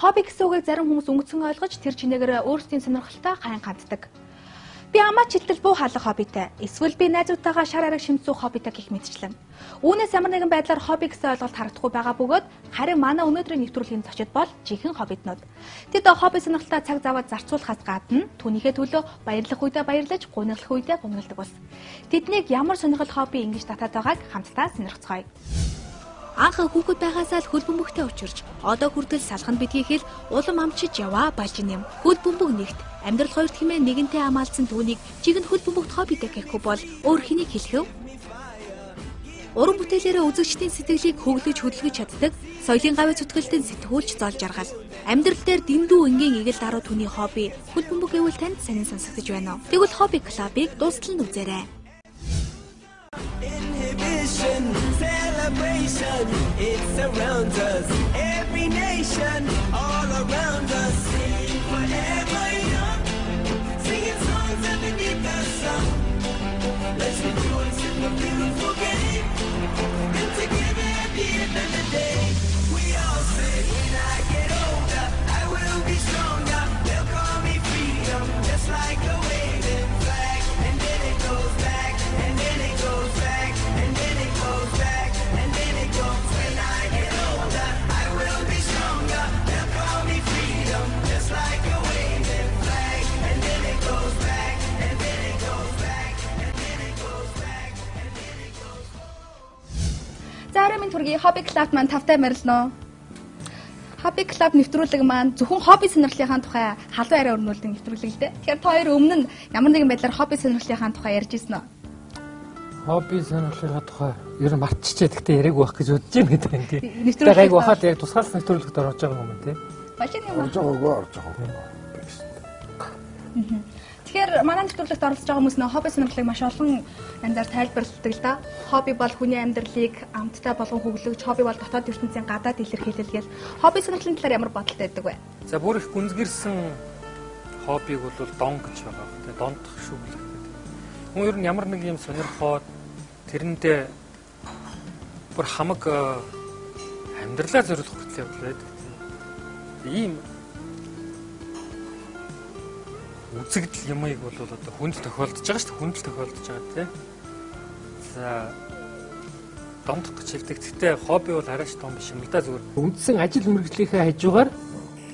Хобби гэсэн үгийг зарим хүмүүс өнгөцгөн ойлгож тэр чинээгээр өөрсдийн сонирхолтой хайн ханддаг. Би амаа чилтэл буу хаалга хоббитай. Эсвэл би найзуудтайгаа шар арга шимцүү хоббитай гэх мэтчлэн. Үүнээс ямар нэгэн байдлаар хобби гэсэн ойлголт харагдахгүй байгаа бөгөөд харин манай өнөөдрийн нэвтрүүлгийн зочид бол жинхэнэ хоббитнууд. Тэд хобби сонирхолтой цаг зав зарцуулахаас гадна түүнийхээ төлөө баярлах үедээ баярлаж, гуниглах үедээ гунигладаг бас. Тэднийг ямар сонирхол хобби ингэж татаад байгааг хамтдаа сонирхцгаая. Анх хүүхэд байгаасаа л хөл бөмбөгтэй учирч одоо хүртэл салханд битгий хэл улам амчиж яваа болж нэм. Хөл бөмбөг нэгт амьдрал хоёрт хэмээн нэгэнтээ амаалцсан түүнийг чигэнд хөл бөмбөгт хоббитэй гэхгүй бол өөр хэнийг хэлэх вэ? Уран бүтээлээрээ үзэгчдийн сэтгэлийг хөглөж хөдөлгөж чаддаг соёлын гавь зүтгэлтэн сэтгүүлч зол жаргал. Амьдрал дээр дэндүү энгийн игэл даруй түүний хобби хөл бөмбөг гэвэл танд сонин сонсогдож байна уу? Тэгвэл хобби клубыг дуустал нь үзээрэй. Celebration, it surrounds us. Every nation, all around us. Sing forever young, singing songs underneath the sun. Let's rejoice in the beautiful game. And together at the end of the day, we all say, when I get older, I will be stronger. They'll call me freedom, just like a waving flag. And then it goes back, and then it goes back, and then it goes back. When I get older, I will be stronger. They'll call me freedom, just like a waving flag. And then it goes back, and then it goes back, and then it goes back, and then it goes back. За минь түргийн хобби клуб маань тавтай морилно. Хобби клуб нэвтрүүлэг маань зөвхөн хобби сонирхлынхаа тухай халуун арай өрнүүлдэг нэвтрүүлэг л дээ. Тэгэхээр та хоёр өмнө нь ямар нэгэн байдлаар хобби сонирхлынхаа тухай ярьж ирсэн үү? Хобби сонирхлынхаа тухай ер нь мартчихжээ. Гэхдээ яриаг байх гэж бодож юм гэдэг юм тий. Нэвтрүүлэг байхад яг тусгаас нэвтрүүлэгт орж байгаа юм тий. Орж байгаагүй. Тэгэхээр манай нэвтрүүлэгт оролцож байгаа хүмүүс нөө хобби сонирхлыг маш олон янзаар тайлбарладаг л да. Хобби бол хүний амьдралыг амттай болгон хөглөгч, хобби бол дотоод ертөнцийн гадаад илэрхийлэл гэж. Хобби сонирхлын талаар ямар бодолтой байдаг вэ? За бүр их гүнзгийрсэн хоббиг бол дон гэж байгаа. Тэгээ дондох шүглэх. Хүн ер нь ямар нэг юм сонирхоод тэрэндээ бүр хамаг амьдралаа зориулах хүртэл явдал байдаг. Ийм үзэгдэл юмыг бол одоо хүнд тохиолдож байгаа шүү дээ. Хүнд л тохиолдож байгаа тийм. За дондох гэж хэлдэг. Гэхдээ хобби бол арайч том биш юм л да зүгээр. Үндсэн ажил мэргэжлийнхээ хажуугаар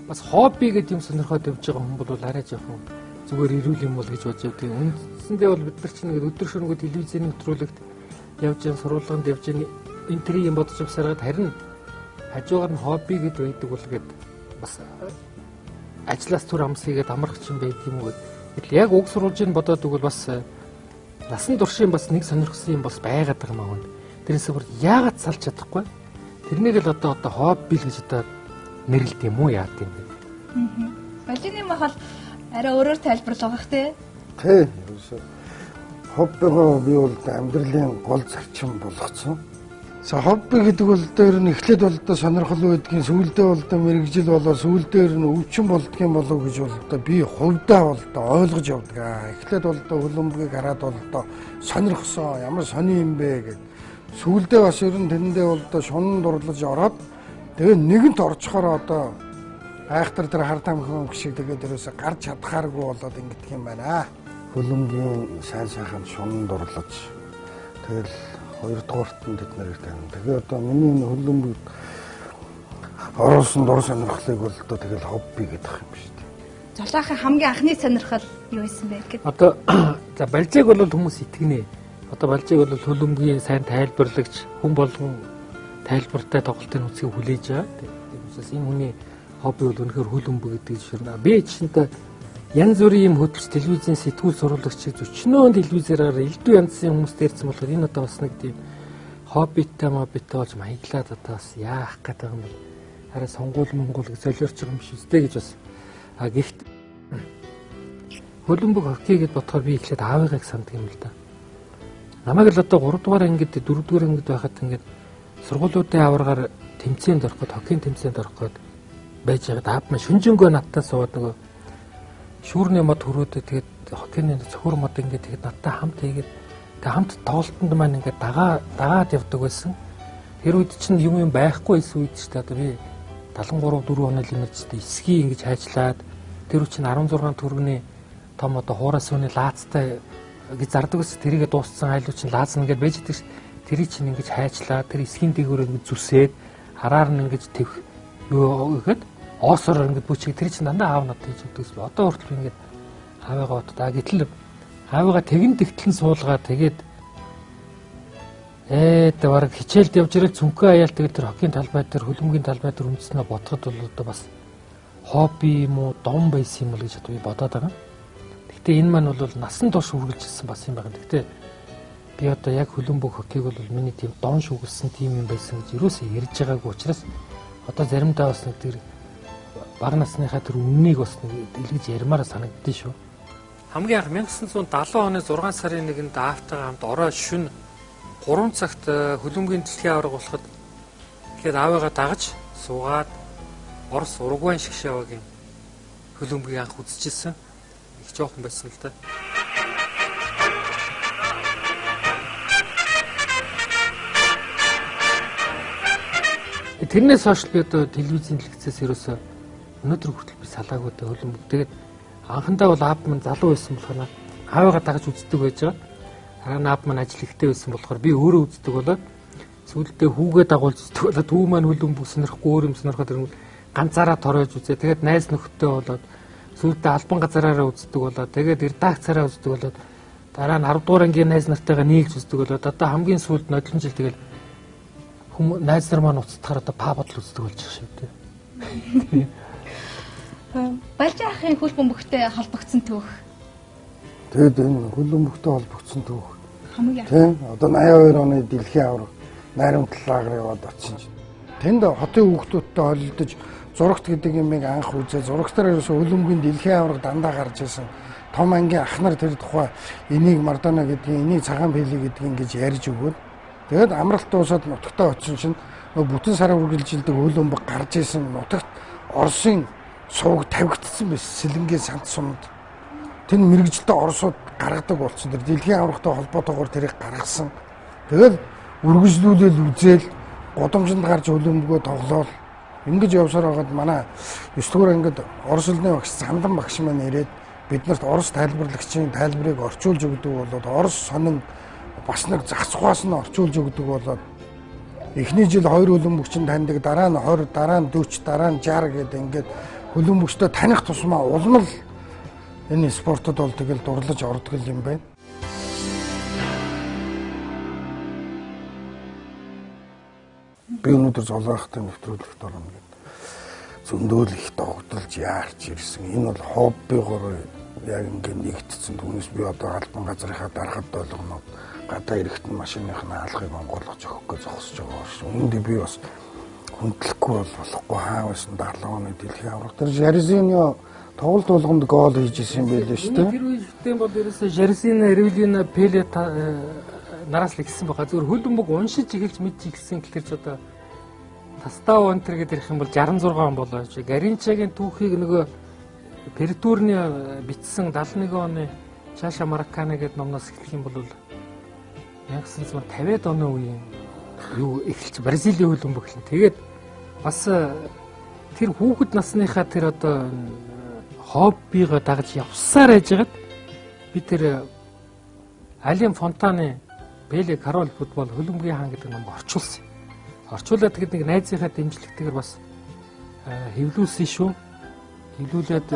бас хобби гэдэг юм сонирхоод явж байгаа хүн бол арай жоохон зүгээр ирүүл юм бол гэж бодож байдаг. Үндсэндээ бол бид нар чинь нэг өдөр шөнөгүй телевизийн нэвтрүүлэгт явж байгаа сургуулиуд явж байгаа интервью юм бодож авсараад харин хажуугаар нь хобби гэдэг байдаг бол гээд бас ажлаас түр амсыгээд амрах чинь байдаг юм уу гэдэг. Яг уг сурвалжийг бодоод өгвөл бас насан туршийн бас нэг сонирхсан юм бас байгаад байгаа маа хүн. Тэрнээсээ бүр яагаад салж чадахгүй. Тэрнийг л одоо хобби л гэж одоо нэрлэдэг юм уу яа гэв. Балины махал арай өөрөөр тайлбарлах бах тий. Тий. Хоббигоо би бол амьдралын гол зарчим болгоцсон. За хобби гэдэг бол дээр нь эхлээд бол сонирхол байдгийн сүүлдээ бол мэрэгжил болоо сүүлдээр нь өвчин болдгийн болов гэж бол би хувьдаа бол ойлгож явдаг. Эхлээд бол хөлбөмбөгийг хараад бол сонирхсон ямар сони юм бэ гэд. Сүүлдээ бас ер нь тэрэндээ бол шунан дурлаж ороод тэгээ нэгэнт орчхоор одоо айхтар тэр хар тамхин шиг тэгээд ерөөсө гарч чадхааргүй болоод ингэдэг юм байна. Хөлбөмбөгийн сайн сайхан шунан дурлаж тэгэл хоёрдугаарт нь бид нарыг тань. Тэгээ одоо миний хөлбөмбөг ороосон дур сонирхлыг бол одоо тэгэл хобби гэдэг юм шүү дээ. Золиохын хамгийн анхны сонирхол юу байсан бэ гэхэд одоо за балжиг бол хүмүүс итгэнэ. Одоо балжиг бол хөлбөмбөгийн сайн тайлбарлагч хүн болгон тайлбартай тоглолтын үсгийг хүлээж байгаа. Тэгээс энэ хүний хобби бол үнэхээр хөлбөмбөг гэдэг жишээ. Би чинь янз бүрийн юм хөтлөж телевизийн сэтгүүл сурвалжлагчид өчнөө телевизээр элдв янзын хүмүүс дээрсэн болохоор энэ одоо бас нэг тийм хоббитай мобитай болж маяглаад одоо бас яах гэдэг юм бол хараа сонгуул монгол гэж солиорч байгаа юм шиг үстэй гэж бас гихт хөлбөмбөг хоккей гэд бодохоор би эхлээд аавыгайг санддаг юм л да. Намайг л одоо 3 дугаар ангид 4 дугаар ангид байхад ингээд сургуулиудын аваргаар тэмцээнд ороход хоккейн тэмцээнд ороход байж байгаад аав маань шүнжэнгөө надтай суугаад нөгөө шүүрний мод хөрөөдөө тэгээд хоккейны цохор мод ингээд тэгээд надтай хамт хийгээд тэгээд хамт тоглолтонд маань ингээд дагаад явдаг байсан. Тэр үед чинь юм байхгүй байсан үед ч одоо би 73-4 оны л имэрчтэй эсхий ингэж хайчлаад тэр үчин 16 төгрөгийн том одоо хуурай сүүний лаацтай гэж зардаг ус тэрийгэ дууссан айлуу чинь лаазна гэж байж идэх тэрий чинь ингэж хайчлаад тэр эсхийн дээгүүрээ ингэж зүсээд хараар нь ингэж твх юу гэхэд оосоор ингэж бүчиг тэр чинь дандаа аав надад хийж өгдөгс би одоо хүртэл ингэж аавыгаа боддоо гэтэл аавыгаа тэгэн тэгтлэн суулгаад тэгээд бараг хичээлд явж ирэл цүнхээ аяал тэгээд тэр хогийн талбай дээр хөлбөмбөгийн талбай дээр үндэснээ бодоход бол одоо бас хобби юм уу дом байсан юм л гэж би бодоод байгаа. Гэхдээ энэ маань бол насан турш үргэлжилсэн бас юм байна. Гэхдээ би одоо яг хөлбөмбөг хоккийг бол миний тийм дон шүглсэн тим юм байсан гэж юусоо ярьж байгаагүй учраас одоо заримдаа бас нэг тэр бага насныхаа тэр үннийг бас нэг дэлгэж ярмаараа санагддээ шүү. Хамгийн анх 1970 оны 6 сарын 1-нд аавтайгаа хамт орой шөнө 3 цагт хөлбөмбөгийн дэлхийн аварга болоход тэгээд аавыгаа дагаж суугаад Орос Уругвай шгшавагийн хөлбөмбөгийг анх үзчихсэн. Их жоохон байсан л да. Тэрнээс хойш би одоо телевизийн дэлгэцээс ерөөсөө өнөөдөр хүртэл би салаагүй дэ хөлбөмбөг. Тэгээд анхандаа бол аав минь залуу байсан болохоор аавыгаа дагаж үздэг байж байгаа. Дараа нь аав маань ажил ихтэй байсан болохоор би өөрөө үздэг болоод сүүлдээ хүүгээ дагуулж үздэг болоод хүү маань хөлбөмбөг сонирхгүй өөр юм сонирхоод ирэнгүүт ганцаараа торойж үзээ. Тэгээд найз нөхдөд болоод сүүлдээ албан газараараа үздэг болоод тэгээд редакцаараа үздэг болоод дараа нь 10 дугаар ангийн найз нартайгаа нийлж үздэг болоод одоо хамгийн сүүлд нодлон жил тэгэл найз нар маань уцтахаар одоо пабд л үздэг болж байгаа шүү дээ. Балжи ахын хөлбөмбөгтэй холбогдсон түүх. Тэгэд энэ хөлбөмбөгтэй холбогдсон түүх. Хамгийн Тийм одоо 82 оны дэлхийн аварга найрамдлагаар яваад очиж. Тэнд хотын хүүхдүүдтэй холилдож зурагт гэдэг юмыг анх үзээ. Зурагтаар ерөөсөө хөлбөмбөгийн дэлхийн аварга дандаа гарч ирсэн. Том ангийн ах нар тэр тухай энийг Мардана гэдгийг, энийг цагаан пили гэдгийг ингэж ярьж өгвөл тэгээд амралт дуусаад нутагтаа очсон чинь бүтэн сар үргэлжилдэг хөлбөмбөг гарч ирсэн нутагт Оросын сууг тавигдсан байсан сэлэнгийн сант сумд. Тэр мэрэгжлээ Оросууд гаргадаг болсон. Тэр дэлхийн аваргатай холбоотойгоор тэрийг гаргасан. Тэгээд үргэлжлүүлэл үзэл годомжинд гарч хөлбөмбөгөө тоглоол ингэж явсаар байгаад манай 9 дугаар ангид Орос улны багш Замдан багш маань ирээд биднэрт Орос тайлбарлагчийн тайлбарыг орчуулж өгдөг болоод Орос сонин бас нэг зах зугаас нь орчуулж өгдөг болоод эхний жил 2 хөлбөмбөгчин таньдаг, дараа нь 20, дараа нь 40, дараа нь 60 гэдэг ингээд хөлбөмбөгчдөө таних тусмаа улмал энэ спортод бол тэгэл дурлаж ордог юм байна. Би өнөөдөр золоохтой нэвтрүүлэгт орно гэдэг. Зөндөөл их догдолж яарч ирсэн. Энэ бол хоббигоор яг ингээд нэгдсэн. Түүнээс би одоо албан газрынхаа дарахад болгоноод гадаа ирэхтэн машиныхны хаалгыг онгойлгож өгөх гэж зогсож байгаа шүү. Үүндээ би бас хүндлэхгүй болохгүй хаавсан 70 оны дэлхийн аварга дээр Жарзино тоглолт болгонд гол хийжсэн юм байлээ шүү дээ. Тэр үеийн бол ерөөсөө Жарзино, Ревелина, Пеле нараас л ихсэн байгаа. Зөвхөн хөлбөмбөг уншиж эхэлж мэдж ихсэн гэхэлэр ч одоо Тастав онтер гэдэг ирэх юм бол 66 он болоо. Гаринчагийн түүхийг нөгөө Перетурны бичсэн 71 оны Чаша Маракана гэдэг номноос эхлэх юм бол 1950-ад оны үеийн юу эхэлж Бразилийн хөлбөмбөг эхэлнэ. Тэгээд бас тэр хүүхэд насныхаа тэр одоо хоббигоо дагаж явсаар яжгаад би тэр Ален Фонтаны Пеле Карол футбол хөлбөмбөгийн хаан гэдэг ном орчуулсан. Орчуулаад тэгээд нэг найзынхаа дэмжлэгтэйгээр бас хэвлүүлсэн шүү. Хэвлүүлээд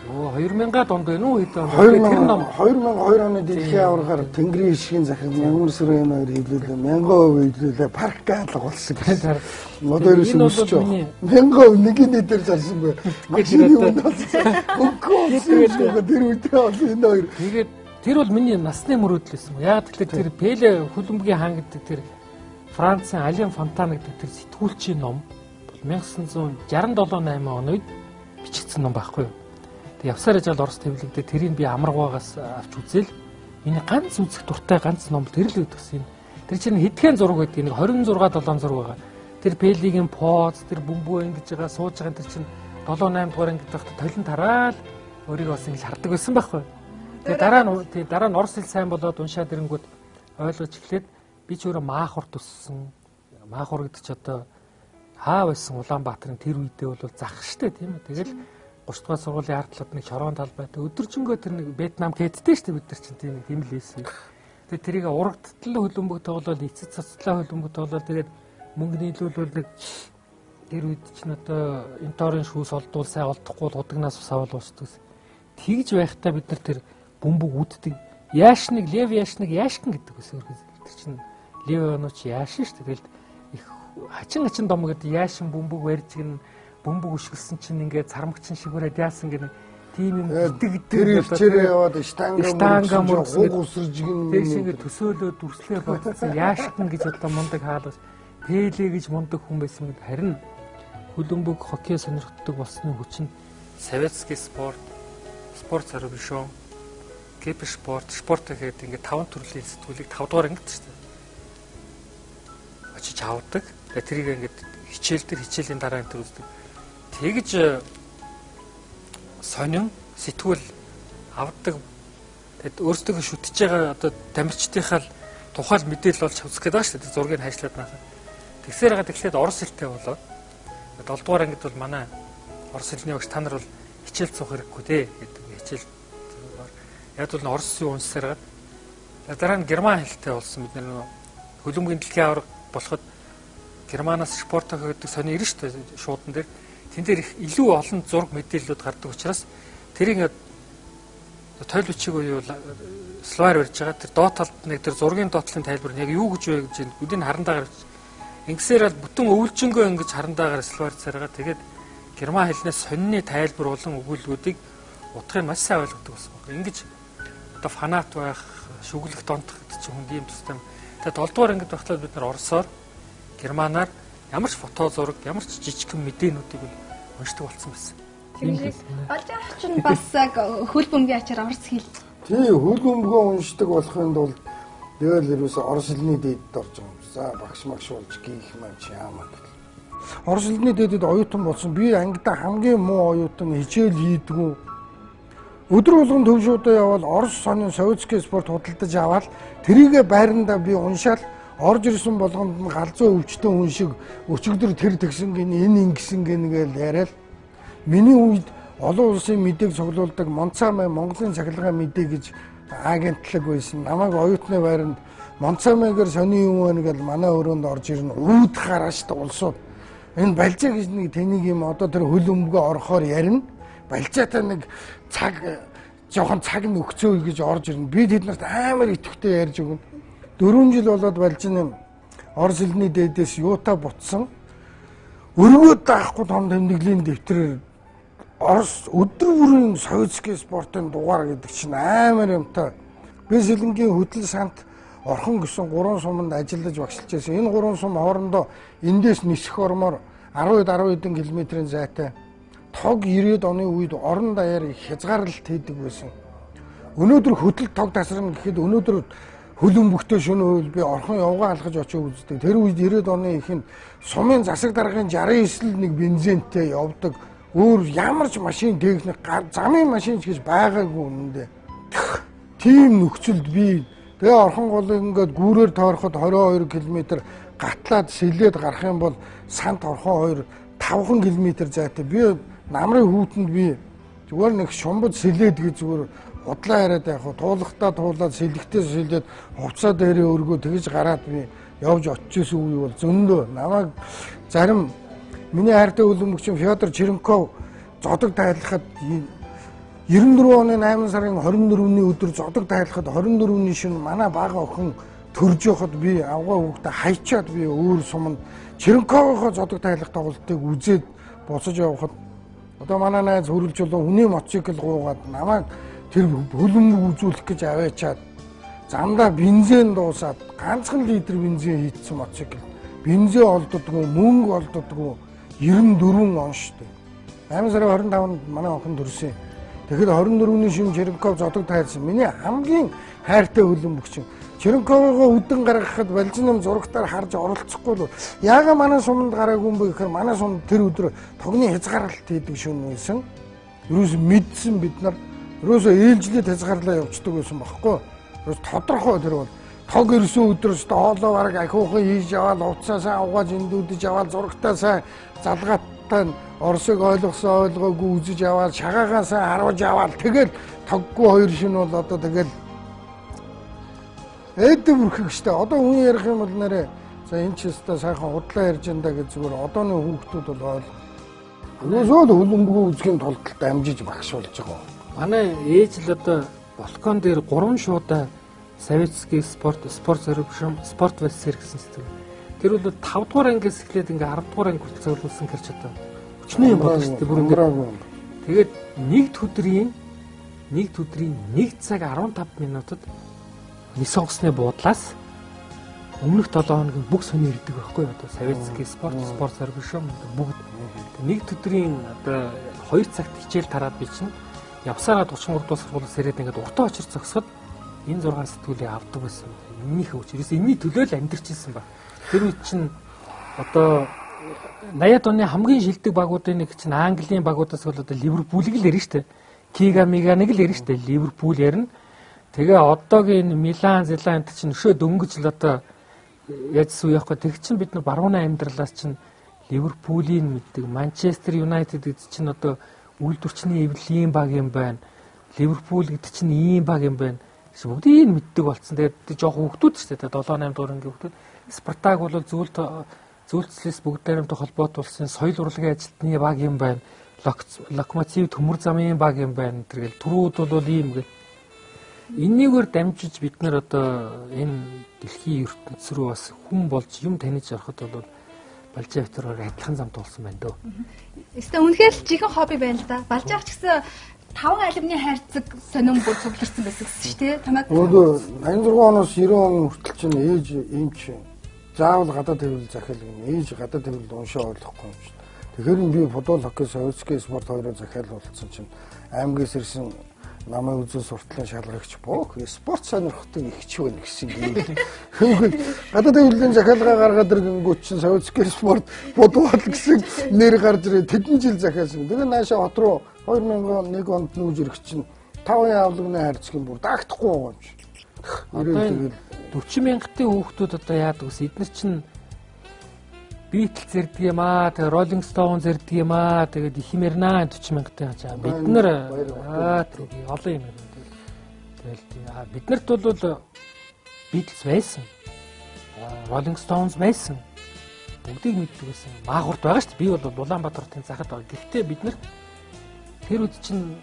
2000-ад онд байна уу хэд онд тэр ном 2002 оны дэлхийн аваргаар Тэнгэрийн хишгийн захирал Мянгар Сүрэн хоёр хэвлүүлээ 1000% хэвлүүлээ парк алга болсон гэсэн. Одоо ерөөсөө өсөж байгаа. 1000% нэгэний дээр зарсан бай. Машины өнөөс хөнгөө тэр үедээ олон энэ хоёр. Тэгээд тэр бол миний насны мөрөөдөл байсан. Яг тэгэхээр тэр Пеле хөлбөмбөгийн хаан гэдэг тэр Францын Ален Фонтан гэдэг тэр сэтгүүлчийн ном бол 1967-8 оны үед бичигдсэн ном байхгүй юу? Тэг явсаар яжгаад Орос төвлөгдөө тэрийг би амрагаагаас авч үзэл миний ганц үзэх дуртай ганц ном тэр л өгдөгсөн. Тэр чинь хэдхэн зураг байдаг нэг 26 7 зураг байгаа. Тэр Пелигийн поз тэр бөмбөө ингэж байгаа сууж байгаа тэр чинь 7 8 дугаар ангид байхдаа толин тараал өөрийгөө бас ингэ хардаг байсан байхгүй. Тэгээ дараа нь Орос хэл сайн болоод уншаад ирэнгүүт ойлгож эхлээд би ч өөрөө маахур төссөн. Маахур гэдэг чи одоо хаа байсан Улаанбаатарын тэр үедээ бол зах штэ тийм ээ. Тэгэл 30 дугаар сургуулийн ард талд нэг чорон талбайтай өдөржингөө тэр нэг Вьетнам кэдтэй штэ бид нар чинь тийм л лээсэн. Тэгээ тэрийг урагттлан хөлбөмбөг тоглоод эцэд цацлаа хөлбөмбөг тоглоод тэгээд мөнгө нийлүүлвэл нэг тэр үед чинь одоо инторын шүүс олдвол сайн олдохгүй л удагнаас ус авал уусдаг. Тэгж байхдаа бид нар тэр бөмбөг үддэг. Яашныг, Лев Яашныг яашкин гэдэг байсан. Тэр чинь Левонууч яашин шүү дээ. Тэгэл их хачин дом гэдэг яашин бөмбөг барьж гин бөмбөг өшгөлсөн чинь ингээд цармагчин шиг өрөөд яасан гэнэ. Тийм юм гэдэг тэр илчээрээ яваад штанга мөрөсөж гин. Тэр шиг төсөөлөө дүрслээ бодсон яашкин гэж одоо мундаг хаалгаж Пеле гэж мундаг хүн байсан гэд харин хөлбөмбөг хоккей сонирхдаг болсны хүчин советский спорт зарвишон гэп спорт гэхэд ингээд 5 төрлийн сэтгүүлийг 5 дугаар ангид шүү дээ. Очиж авдаг. Тэгээ тэрийг ингээд хичээлийн дараа энэ үздэг. Тэгж сонин сэтгүүл авдаг. Тэгэд өөрсдөө шүтэж байгаа одоо тамирчдынхаа тухайл мэдээлэл болж үзэх гээд байгаа шүү дээ. Зургийг хайшлаад наасаа. Тэгэхээр орос хэлтэй болоод 7 дугаар ангид бол манай орос хэлний багш та нар бол хичээл цух хэрэггүй дээ гэдэг хичээл. Яг бол орсын унсараад дараа нь герман хэлтэй болсон бид нар хөлбөмбөгийн дэлхийн аварга болоход германаас спортоо гэдэг сони ирнэ шүү дээ шуудан дээр. Тэн дээр их илүү олон зураг мэдээллүүд гардаг учраас тэрийг тойл бичиг уу словаар барьж байгаа тэр доод талд нэг тэр зургийн доотлын тайлбар нь яг юу гэж вэ гэж үдийн харандаа гарч ингэсээр бол бүтэн өвлжөнгөө ингэж харандаагаар словаар царгаа тэгээд герман хэлнээс сонины тайлбар болон өгүүлбэрүүдийг утгыг маш сайн ойлгодог болсон байна. Ингэж одоо фанат байх, шүглэх донтох гэдэг чинь хүн ийм тустай. Тэгээд 7 дугаар ангид багтаад бид нар орсоор германаар ямар ч фото зураг, ямар ч жижигхэн мэдээнүүдийг уншдаг болсон байсан. Тэгээд олж авах чинь бас хөлбөмбөгийн ачаар орс хэл. Тий, хөлбөмбөгөө уншдаг болохын тулд тэгэл ерөөсө орос хэлний дээдэд орж байгаа юм. За багш магш болж гих маяг яамаа гэл. Орос хэлний дээдэд оюутан болсон. Би ангидаа хамгийн муу оюутан хичээл хийдгүү. Өдөр болгон төвшүүдээ явал орос сонин советский спорт худалдаж аваад тэрийгэ байрандаа би уншаал орж ирсэн болгонд нь галзуу өвчтөн хүн шиг өчигдөр тэр тэгсэн гин энэ ингэсэн гин гээл яриад миний үед олон улсын мэдээг цуглуулдаг Монцамай Монголын цахилгаан мэдээ гэж агентлаг байсан. Намайг оюутны байранд Монцамайгаар сони юм байна гэж манай өрөөнд орж ирнэ. Үүд харааштай улсууд. Энэ балжаа гэж нэг тэнийг юм одоо тэр хөлбөмбөгөө орохоор ярина. Балжаатай нэг жоохон цаг нөхцөө гэж орж ирнэ. Би тэднэрт амар итгэвтэй ярьж өгнө. 4 жил болоод балжин орос хэлний дээдээс юутай бутсан. Өргөө даахгүй том тэмдэглэлийн дэвтрээр орос өдөр бүрийн советский спортын дугаар гэдэг чинь амар юмтай. Би Сэлэнгийн хөдөл сант орхон гэсэн 3 суманд ажиллаж багшилж байсан. Энэ 3 сум хоорондоо эндээс нисэх ормоор 10-10 хэдэн километрийн зайтай. Тог 90-ад оны үед орон даяар их хязгаарлалт хийдэг байсан. Өнөөдөр хөдөлт тог тасарна гэхэд өнөөдөр хөлбөмбөгтэй шөнө үйл би орхон явгаа алхаж очиж үздэг. Тэр үед 90-ад оны ихэнд сумын засаг даргын 69 л нэг бензинтэй явдаг. Өөр ямар ч машин техник замын машин ч гэж байгаагүй үнэндээ. Тийм нөхцөлд би тэгээ орхон голыг ингээд гүүрээр тойроход 22 км гатлаад сэлээд гарах юм бол сант орхон 5 км зайтай. Би намрын хүүтэнд би зүгээр нэг шумбад сэлээд гэж зүгээр худлаа яриад яг туулахтаа туулаад сэлэхтээ сэлээд хувцас дээрээ өргөө тэгж гараад би явж очижсэн үе бол зөндөө. Намайг зарим миний хайртай хөлбөмбөгч Фёдор Черенков зодог тайлахад 94 оны 8 сарын 24-ний өдөр зодог тайлахад 24-ний шөнө манай бага охин төрж явахад би авгаа хүүхдээ хайчаад би өөр суманд Черенковынхоо зодог тайлах тоглолтыг үзээд босож явахад одоо манай найз хөрөлж болон хүний мотоцикл гуугаад намайг тэр хөлбөмбөг үзүүлэх гэж аваачаад замдаа бензин дуусаад ганцхан литр бензин хийцсэн мотоцикл бензин олддоггүй мөнгө олддоггүй 94 он шүү дээ. 8 сарын 25-нд манай охин төрсөн. Тэгэхээр 24-ний шөнө Черенков зодог тайлсан. Миний хамгийн хайртай хөлбөмбөгч. Черенковыгоо үдэн гаргахад балжин зурагтаар харж оролцохгүй л яага манай суманд гараагүй юм бэ гэхээр манай сумд тэр өдөр тогны хязгаарлалт хийдэг шөнө байсан. Юусэн мэдсэн бид нар юусоо ээлжлээд хязгаарлаа явцдаг байсан байхгүй. Юус тодорхой тэр бол тог ирсэн өдрөөс хоолоо бараг ахиухан хийж аваад уцаасаа угааж эндүүдэж аваад зургатаасаа залгааттай Оросыг ойлгосон ойлгоогүй үзэж аваад шагаагаасаа харуулж аваад тэгэл тоггүй хоёр шин бол одоо тэгэл эд бүрхэг штэ. Одоо хүн ярих юм бол нэрээ за энэ ч өстой сайхан худлаа ярьж энэ гэж зүгээр одооны хүүхдүүд бол Юусод хөлбөмбөг үзхийн тулд дамжиж багшуулж байгаа. Манай ээж л одоо балкон дээр 3 шуудаа советский спорт зориулсан спорт вальсер гэсэн зүйл. Тэр бол 5 дугаар ангиас эхлээд ингээ 10 дугаар анги хүртэл зориулсан гэж одоо өчнөө юм байна шүү дээ бүр ингээ. Тэгээд нэг өдрийн 1 цаг 15 минутад нис онгоцны буудлаас өмнөх 7 хоногийн бүх сони ирдэг байхгүй юу? Одоо советский спорт зориулсан бүгд нэг өдрийн одоо 2 цагт хичээл тараад би чинь явсараа 33 дугаар сургуулиас ирээд ингээд уртаа очир зогсоход энэ 6 сэтгүүлийг авдаг байсан. Энийхээ учраас энэний төлөө л амьдарч ирсэн ба. Тэр үед чинь одоо 80-ад оны хамгийн шилдэг багуудын нэг чинь Английн багуудаас бол одоо Ливерпулийг л ярина штэ. Миганыг л ярина штэ. Ливерпул ярина. Тэгээ одоогийн Милан, Зеланд чинь өшөө дөнгөж л одоо яжсан үехгүй. Тэг чинь бид нар барууны амьдралаас чинь Ливерпулийн мэддэг, Манчестер Юнайтед гэдэг чинь одоо үйлдвэрчний эвлэлийн баг юм байна. Ливерпул гэдэг чинь ийм баг юм байна. Бүгдийг мэддэг болсон. Тэгээд жоох хүүхдүүд шүү дээ. 7-8 дугаар ангийн хүүхдүүд. Спартак бол зөвлөлтслээс бүгд найрамдах холбоот улсын соёл урлагийн ажилтны баг юм байна. Локомотив төмөр замын баг юм байна. Тэргээл түрүүд бол ийм гэл. Энийгээр дамжиж бид нар одоо энэ дэлхийн ертөнц рүү бас хүн болж юм таних ороход бол Балжаа Виктороор адилхан зам туулсан байна дөө. Эсвэл үнэхээр л жихэн хобби байна л да. Балжаа ч гэсэн 5 алимны хайрцаг сонин бүр цугларсан байсан гэсэн шүү дээ. Танад нөгөө 86 оноос 90 он хүртэл чинь ээж ийм ч заавал гадаад хэвлэл захиал гэнэ. Ээж гадаад хэвлэл уншаа ойлгохгүй юм шүү. Тэгэхээр би футбол, хоккей, советский спорт хоёроо захиал болсон чинь аймгээс ирсэн намайг үзэн суртлын шалгагч бог спорт сонирхдаг ихч байна гэсэн юм. Гадаад хэвлэлийн захиалгаа гаргаад ирэнгүүт чинь советский спорт футбол гэсэн нэр гарч ирээ тэдэн жил захиалсан. Тэгээ наашаа хот руу 2001 онд нүүж ирэх чинь 5 явлагны хайрцаг бүр дагтахгүй байгаа юм чи. Одоо 40 мянгатын хүүхдүүд одоо яадаг вэ? Эдгээр чинь Beatles зэрдэг юм аа, тэгээ Rolling Stone зэрдэг юм аа, тэгээд их юмэрнаа 40 мянгатын хажаа. Бид нар тэгээ олон юм байна. Тэгэл бид нарт бол Beatles байсан. Rolling Stones байсан. Бүгдийг мэддэг байсан. Маагурд байгаа шүү дээ. Би бол Улаанбаатарын захад байгаа. Гэхдээ бид нар тэр үед чинь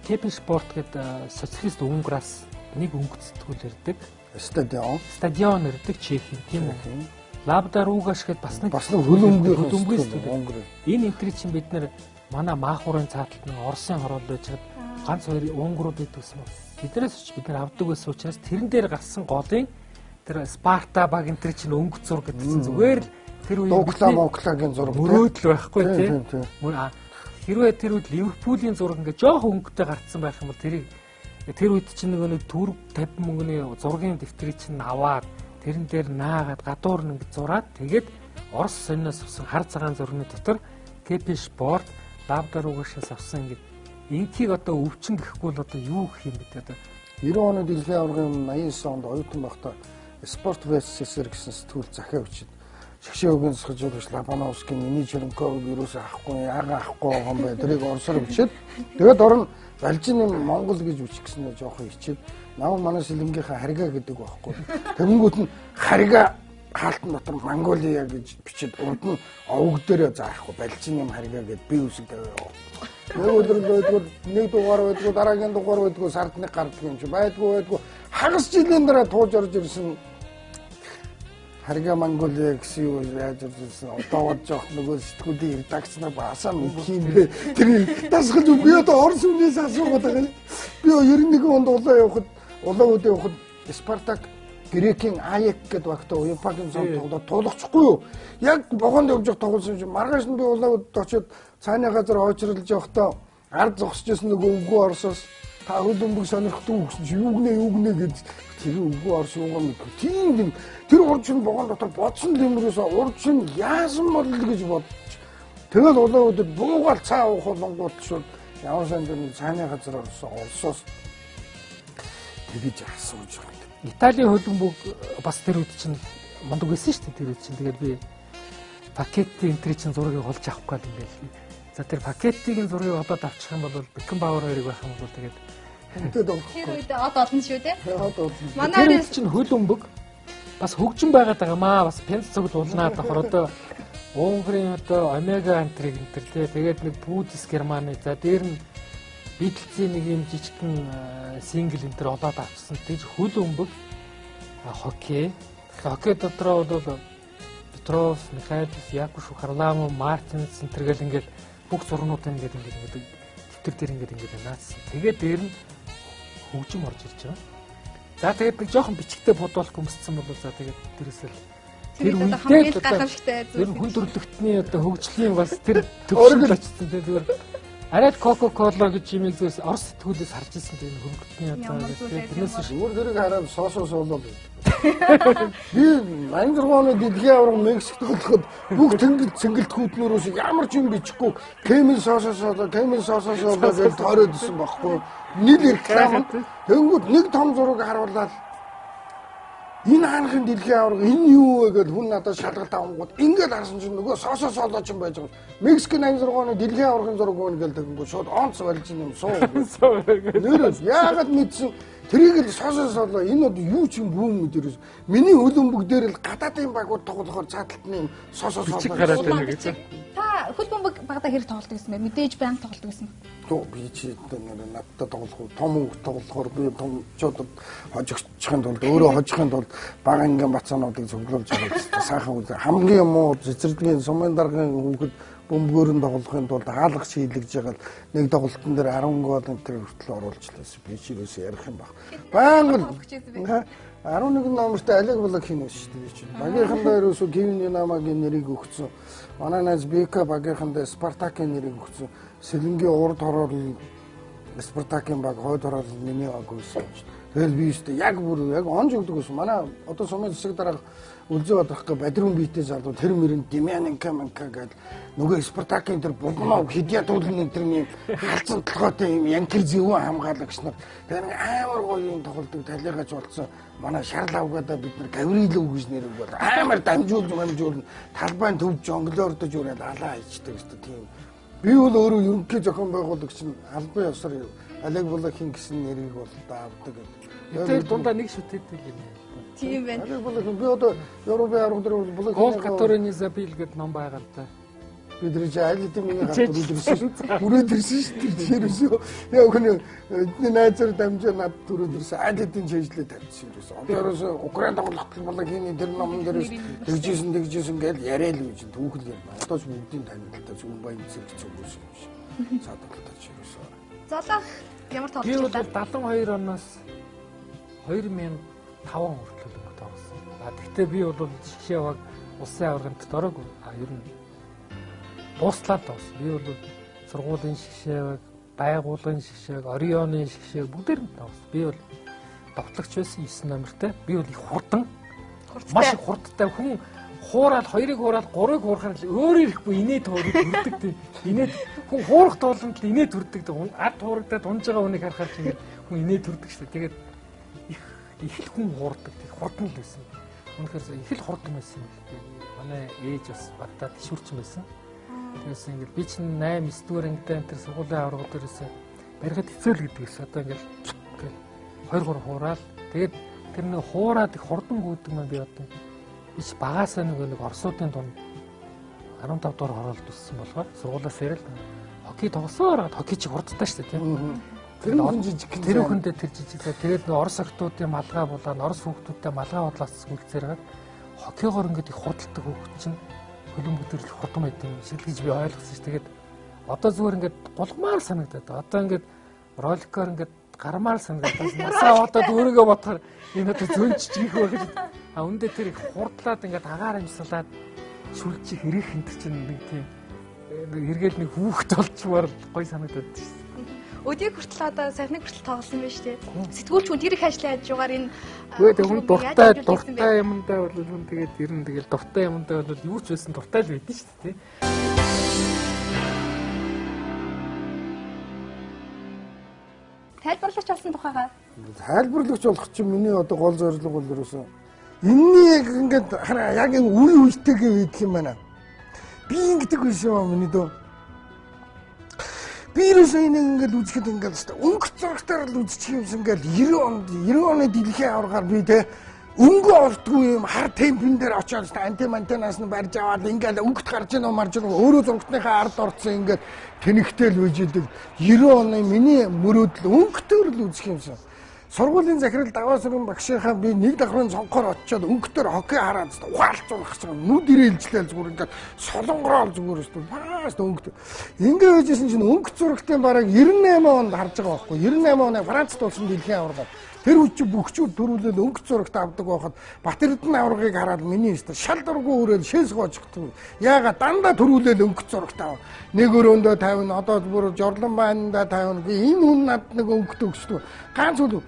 Кепин спорт гэдэг социалист өнгөрөөс нэг өнгөц сэтгүүл ирдэг. Стадион ирдэг Чехийн тийм үү. Лабда руугаш гэд бас нэг хөлбөмбөгийн сэтгүүл. Энэ энтри чинь бид нар манай маахурын цааталт нэг Оросын хороол байжгаад ганц хоёр өнгөрүүд идвэсэн. Биднээс ч бид нар авдаг байсан учраас тэрэн дээр гарсан голын тэр Спарта баг энтри чинь өнгөц зураг гэдэг чинь зүгээр л тэр үеийн Доклагийн зураг мөрөөдөл байхгүй тийм. Хэрвээ тэр үед Ливерпулийн зураг ингээ жоох өнгөтэй гарцсан байх юм бол тэр үед чинь нэг төгрөг 50 мөнгөний зургийн дэвтрийг чинь аваад тэрэн дээр наагаад гадуур нэг зураад тэгээд Орос сониноос авсан хар цагаан зургийн дотор Кепин спорт лабда руугашаас авсан ингээд инкийг одоо өвчин гэхгүй бол одоо юу гэх юм бэ одоо 90 оны дэлхийн аваргын 89 онд оюутан байхдаа спорт вэсэсэр гэсэн сэтгүүл захиа өчид Шгшөөгийн сахижуулагч Лапановскийн миний Черенковыг юусаа авахгүй яагаад авахгүй байгаа юм бэ? Тэрийг орсоор бичээд тэгээд орон Балжины Монгол гэж үчих гэснээр жоохон ичээд намайг манай шилэнгийнхаа харьгаа гэдэг байхгүй. Тэнгүүт нь харьгаа хаалтан дотор Монголиа гэж бичээд урд нь овг дээр заахгүй Балжины харьгаа гэд би үсэг тавиа. Нэг өдөр байдгүй нэг дугаар байдгүй дараагийн дугаар байдгүй сард нэг гардаг юм чи байдгүй хагас жилийн дараа тууж орж ирсэн харьгаа Монголиа гэсэн юу яаж ирсэн одоогод жоох нөгөө сэтгүүлийн редакцнаа баасаа мэдх юм бэ тэр дасгалж би одоо Орос хүнээс асуугаад байгаа. Би 91 онд улаан үдээ явахад Спартак Грекийн Аяк гэдэг багтаа УЕФА-гийн зам тоглоод туулахгүй юу? Яг богонд явж байгаа тоглосон юм чи маргааш нь би улаан үдд очиод цааны газар очролж явахдаа ард зогсож байсан нөгөө өвгөө Оросоос та хөлбөмбөг сонирхдаг гэсэн чи юу гнэ гэж тэр өвгөө Орос юугаа мэдгүй. Тийм тэр урд чинь богоон дотор бодсон дэмрээс урд чинь яасан бол гэж бодчих. Тэгэл улаан үдэд буугаал цаа уух болонгууд шууд явсан дээр цааны газар Оросоос тэгэж асууж байгаа. Италийн хөлбөмбөг бас тэр үед чинь мундаг байсан шүү дээ тэр үед чинь. Тэгээд би пакетти энтри чинь зургийг олж авах гээд ингээл. За тэр пакеттийн зургийг одоо авчих юм бол Бекенбауэр хоёрыг байх юм бол тэгээд Үнтэй доо. Тэр үед од олон шүү те. Од олон. Тэр үед чинь хөлбөмбөг бас хөгжин байгаад байгаа маа. Бас пенц цуглуулнаа давхар одоо Унгарын одоо Омега энтриг энтер тэгээд нэг Пүүдс Германы за дээр нь Битлзийн нэг юм жижигхэн сингл энтер олоод авчихсан. Тэгж хөлбөмбөг хоккей. Хоккей дотроо бол Петров, Михайлов, Якуш, Харламов, Мартинс энтергээл ингээл бүх зурнууд ингээд дэвтэр дээр ингээд наацсан. Тэгээд дээр нь хөгжим орж ирж байгаа. За тэгээд нэг жоохон бичгтээ бодвол хүмссэн бол за тэгээд дээрээс л тэр үедээ гайхамшигтай зөв хүн төрөлхтний одоо хөгжлийн бас тэр төвшөнд очсон тэгээд арай Coca-Cola гэж юм зүйлс орос сэтгүүлээс харж ирсэн тийм хөнгөлтний одоо тэрнээс зүгээр дэрэг хараад соосоос болоо. Би 86 оны дэлхийн аварга Мексикт болоход бүх тэнгэл цэнгэлтгүүднөөс ямар ч юм бичихгүй Кемил соосоос гэж тойроод исэн байхгүй. Нийл реклам. Тэнгүүд нэг том зураг харуулаад энэ хаанхын дэлхийн аварга энэ юу вэ гэж хүн надад шалгалт авангууд ингээд харсан чинь нөгөө соосоос олооч юм байж байгаа. Мексикийн 86 оны дэлхийн аваргын зураг өгнө гэж тэгэнгүүт шууд онц болж юм суу. Нэрээс яагаад мэдсэн тэрийг л соосоос олоо энэ одоо юу ч юм бүүм мэдэрээс миний хөлбөмбөг дээр л гадаадын багууд тоглохоор цааталтны соосоос гараад байна гэж. Та хөлбөмбөг багада хэрэг тоглолт гэсэн бэ? Мэдээж байнга тоглолт гэсэн. Тоо би чи надтай тоглох том хөнгө тоглохоор би том чодод хожигчхын тулд өөрөө хожихын тулд бага ингээм бацаануудыг цуглуулж байгаа. Сайхан үйл хамгийн муу цэцэрлэгийн сумын даргын хүүхэд бөмбөгөөрн тоглохын тулд хаалгач хийлгэж байгаа л нэг тоглолтын дээр 10 гол энэ хүртэл оруулж лээсэн. Би ч юусэн ярих юм баг. Байнга 11 номертай алиг болог хийнэ шүү дээ чи. Багийнхандаа ерөөсөө Кевин намагийн нэрийг өгсөн. Манай найз Бека багийнхандаа Спартакийн нэрийг өгсөн. Сэлэнгийн урд хороор Спартакийн баг хойд хороор миний баг өгсөн. Тэгэл би өстө яг онж өгдөг гэсэн. Манай одоо сумын засаг дарга үлзээ бодох гэ бадрын биетээ залуу тэр мөрөнд Демьяненко гэдэг нөгөө Спартакийн тэр булмаа хидя туулны тэрний халцсан толгойтой юм янкер зөвөн хамгаалагч нар тэр амар гоё юм тоглодог талигаж болцсон. Манай Шарлавгада бид нар Гаврилов гэж нэрэг бол амар дамжуулна талбайн төв жонглордож үрээд алаа хийдэг гэсэн тийм. Би бол өөрөө ерөнхий зохион байгуулагч нь албан ёсоор Алег Булахин гэсэн нэрийг бол даавдаг. Тэр дундаа нэг шүтээдэг юм. Тийм байна. Алег Булахин би одоо Европын арга дээр Булахин Гол Каторины Забил гэдэг ном байгаа л да. Бид нар чи аль хэдийн миний хатар түрээд ирсэн шүү дээ. Ерөөсөө яг хүний найзаар дамжаа над түрээд ирсэн аль хэдийн чийжлээ тавьчихсан ерөөсөө. Одоороос Украин тоглолт Булахины тэр номон дээрээс тэгжсэн гэж яриа л гэж түүхэл юм. Одоо ч бүгдийн танилтаа зөвхөн баян зэрэг зөвхөөсөн юм шиг. Цаадгалтай ч ерөөсөө. Золох ямар тоглолт вэ? Би бол 72 оноос 2005 хүртэл тоглосон. Гэхдээ би бол жишээ баг улсын аварганд дөрөг ер нь бууслаад тоглосон. Би бол сургуулийн шгшээг, байгууллагын шгшээг, Орионы шгшээг бүгдээр нь тоглосон. Би бол довтлогч байсан 9 номертай. Би бол их хурдан. Маш их хурдтай хүн хуураад 2-ыг хуураад 3-ыг хуурахаар л өөрөө ирэхгүй инээд хүрдэг тийм. Инээд хүн хуурах туланд л инээд хүрдэг. Ад хуурагдаад унж байгаа хүнийг харахаар чинь хүн инээд хүрдэг шүү дээ. Тэгээд их л хүн хуурдаг. Тэг хурдан л байсан. Үнэхээр их л хурдан байсан юм л. Манай ээж бас багтаад тишүүрч байсан. Тэгээс ингээд би чинь 8 9 дугаар ангитай энэ төр сургуулийн аварга дээрээс барихад хэцүү л гэдэг байсан. Одоо ингээд 2 3 хуураад тэгээд тэр нэг хуураад их хурдан гүйдэг маань би одоо ич багасаа нэг орсуудын дунд 15 дугаар хороолт өссөн болохоор сургуулиас ирэл хоккей тоглосоор хоккей чи хурдтай шүү дээ тийм. Тэр хүн жижиг тэр хүндээ тэр жижиг. Тэгээд нэг орос охтуудын малгай болоод орос хүүхдүүдтэй малгай бодлоос үлцээр гад хоккейгоор ингээд их хурдтай хүүхд чинь хөлбөмбөг төрөл хурдан байд юм шиг гэж би ойлгосон ш. Тэгээд одоо зүгээр ингээд булгамаар санагдаад. Одоо ингээд роликоор ингээд гармаар санагдаад. Насаа одоод өөрийгөө бодохоор энэ одоо зөнчж их байх. А үндэ тэр их хурдлаад ингээд агаар амсгалаад шүлчих хэрэг хинтер чинь нэг тийм эргээл нэг хүүхд болчмаар гой санагдаад ш. Өдийг хүртэл одоо сарныг хүртэл тоглосон байж тээ. Сэтгүүлч хүн тэр их ажлын хажуугаар энэ хүн дуртай юмдаа бол хүн тэгээд ер нь тэгэл дуртай юмдаа бол юу ч байсан дуртай л байдсан шүү дээ. Тайлбарлаач болсон тухайгаа. Тайлбарлагч болох чинь миний одоо гол зорилго бол ерөөсөө энэний яг ингээд хараа яг энэ үе үетэйгээ үйдэх юм байна. Би ингэдэг биш юм миний дөө. Би ерөөсөө ингээд үзэхэд ингээд өнгө зурагтаар л үзчих юмсан ингээд 90 оны дэлхийн аваргаар би те өнгө олдгүй юм хар темпэн дээр очоод антеннаас нь барьж аваад ингээд өнгөт гарч ийн марж өөрөө зургатныхаа ард орцсон ингээд тэнэгтэл байж идэг 90 оны миний мөрөөдөл өнгөтөр л үзэх юмсан. Сургуулийн захирал даваа сүрэн багшийнхаа би нэг давхрын цонхоор очиод өнгөтөр хоккей хараад ухаалцуулах гэж нүд ирээлжлээл зүгээр ингээд солонгороо зүгээр шүү дээ. Баас өнгөт. Ингээд байжсэн чинь өнгө зурагтын бараг 98 онд харж байгаа байхгүй. 98 оны Францд болсон дэлхийн аваргаар тэр үчи бүгчүүд төрүүлэл өнгө зурагт авдаг байхад Батэрдэн аваргыг хараад миний өстө шал дургу өрөөл шээс гоожчихдаг. Яагаад дандаа төрүүлэл өнгө зурагт ав. Нэг өрөөндөө 50 одоо бүр жорлон байнда 50 энэ хүн над нэг өнгөт өгсдөг. Ганц үл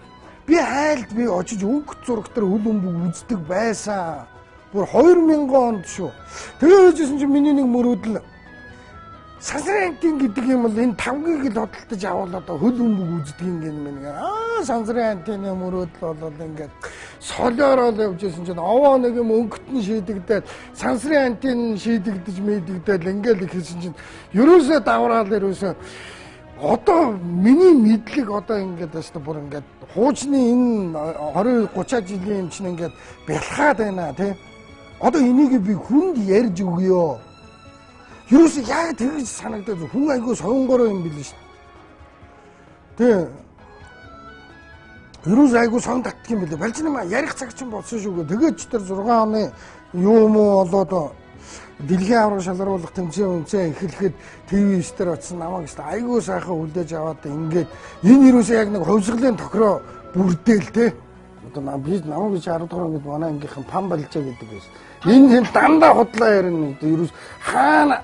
би хайлт би очиж өнгө зурагтар үл өмбөг үздэг байсан. Бүр 2000 онд шүү. Тэгээд хэвчээсэн чинь миний нэг мөрөөдөл Сансрын гэдэг юм бол энэ 5G-ийг л хөдөлтөж авал одоо хөл өмбөг үздэг юм гэнэ. Сансрын антенны мөрөөдөл бол ингээд солиороо л явжсэн чинь овоо нэг юм өнгөтн шийдэгдээд сансрын антенн шийдэгдэж мэдэгдэл ингээд их хэлсэн чинь ерөөсөө давраал ерөөсөө одоо миний мэдлэг одоо ингээд байна бүр ингээд хуучны энэ 20 30 жилийн юм чинь ингээд бэлхаад байна тий. Одоо энийг би хүнд ярьж өгөө. Ерөөсөө яг тэгж санагдаад хүн айгүй сонгороо юм билээ шүү дээ. Ерөөсөө айгүй сон татдаг юм билээ. Балжнамаа ярих цаг чинь болсон шүүгээ. Тэгээд ч тэр 6 оны юу мó болоод дэлхийн авраг шалгаруулах тэмцээн эхлэхэд ТV9 дээр очсон намайг шүү дээ. Айгүй сайхан хүлээж аваад ингээд энэ ерөөсөө яг нэг хувьсгалын тохироо бүрдээл те. Одоо намайг гэж 10 дугаар ангид манай ангийнхан пам балжаа гэдэг байсан. Энэ дандаа худлаа ярина. Ерөөс хаана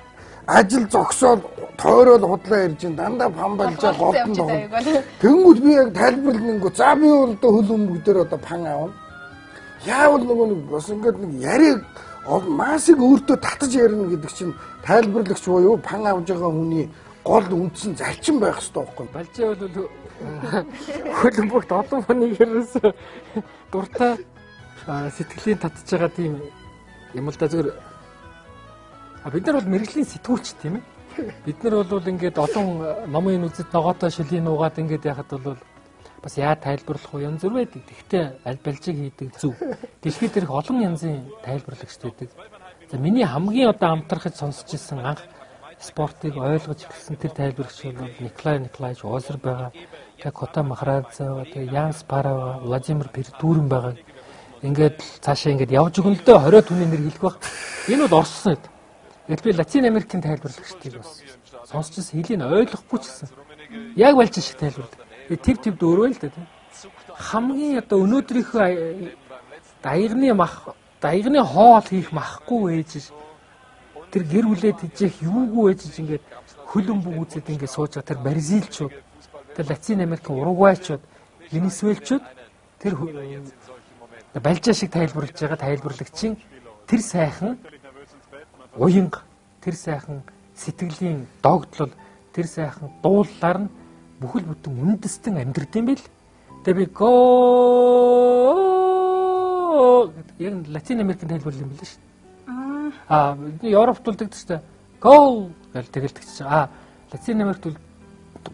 ажил зогсоод тойрол худлаа ярьж дандаа пан балжаа голдонд байгаа. Тэнгүүд би яг тайлбарлангуу за би бол одоо хөл өмгөг дээр одоо пан аавна. Яавал нөгөө нэг бас ингээд нэг яриг масыг өөртөө татаж ярина гэдэг чинь тайлбарлагч буюу пан авж байгаа хүний гол үндсэн зарчим байх хэрэгтэй байхгүй. Балжаа бол хөл өмгөгт олон хүний ерөөсөө дуртай сэтгэлийн татж байгаа тийм юм л да зүгээр. Бид нар бол мэрэгжлийн сэтгүүлч тийм ээ. Бид нар бол ингээд олон номын үзэд ногоотой шилийн нуугаад ингээд яхад бол бас яа тайлбарлах уу янз бүр байдаг. Тэгтээ аль балжиг хийдэг зөв. Дэлхийд дээрх олон янзын тайлбарлагч байдаг. За миний хамгийн одоо амтрахж сонсч ирсэн анх спортыг ойлгож ирсэн тэр тайлбарлагч бол Николай Николаевич Озер байгаа. Тэгээ Кота Махарадзе байгаа. Тэгээ Ян Спарова, Владимир Пердурин байгаа. Ингээд цаашаа ингээд явж өгөн л дөө 20 түүний нэр хэлэх баг. Энэ бол орсон юм. Яг би Латин Америкийн тайлбарлагчдыг бас сонсчихсан хэлийг ойлгохгүй ч гэсэн яг болж шиг тайлбардаг. Тэр дөөрөө л да тийм. Хамгийн одоо өнөөдрийнхөө даягны хоол хийх махгүй ээж тэр гэр бүлээ тэжих юугүй ээж ингээд хөл өмбөг үзээд ингээд сууж байгаа тэр Бразилчууд тэр Латин Америкийн Уругвайчууд Венесуэлчууд тэр балжаа шиг тайлбарлаж байгаа тайлбарлагчийн тэр сайхан уянга тэр сайхан сэтгэлийн догтлол тэр сайхан дууллаар нь бүхэл бүтэн үндэстэн амьдрд юм бэл. Тэгээ би гоо яг Латин Америкийн тайлбарлал юм биш шүү. Европт бол тэгдэг шүү. Гоо гэж тэгэлдэг чинь. Латин Америкт бол